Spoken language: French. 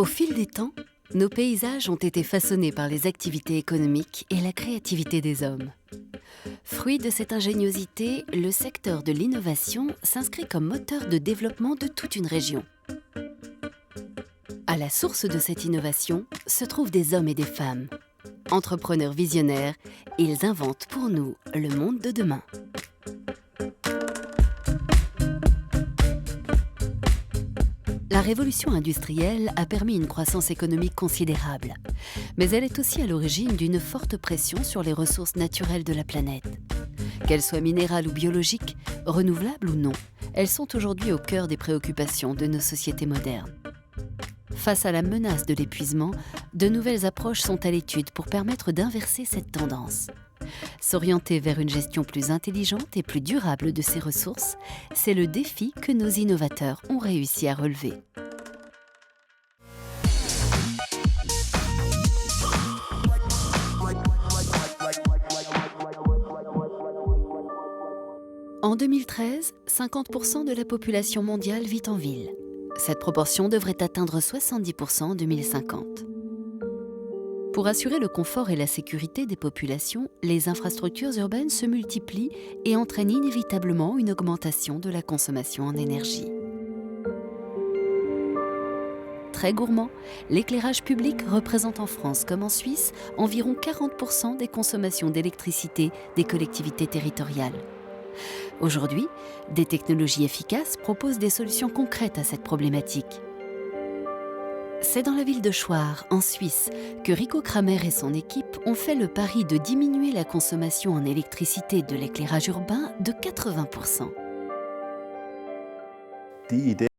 Au fil des temps, nos paysages ont été façonnés par les activités économiques et la créativité des hommes. Fruit de cette ingéniosité, le secteur de l'innovation s'inscrit comme moteur de développement de toute une région. À la source de cette innovation se trouvent des hommes et des femmes. Entrepreneurs visionnaires, ils inventent pour nous le monde de demain. La révolution industrielle a permis une croissance économique considérable, mais elle est aussi à l'origine d'une forte pression sur les ressources naturelles de la planète. Qu'elles soient minérales ou biologiques, renouvelables ou non, elles sont aujourd'hui au cœur des préoccupations de nos sociétés modernes. Face à la menace de l'épuisement, de nouvelles approches sont à l'étude pour permettre d'inverser cette tendance. S'orienter vers une gestion plus intelligente et plus durable de ces ressources, c'est le défi que nos innovateurs ont réussi à relever. En 2013, 50% de la population mondiale vit en ville. Cette proportion devrait atteindre 70% en 2050. Pour assurer le confort et la sécurité des populations, les infrastructures urbaines se multiplient et entraînent inévitablement une augmentation de la consommation en énergie. Très gourmand, l'éclairage public représente en France comme en Suisse environ 40% des consommations d'électricité des collectivités territoriales. Aujourd'hui, des technologies efficaces proposent des solutions concrètes à cette problématique. C'est dans la ville de Schwar, en Suisse, que Rico Kramer et son équipe ont fait le pari de diminuer la consommation en électricité de l'éclairage urbain de 80%.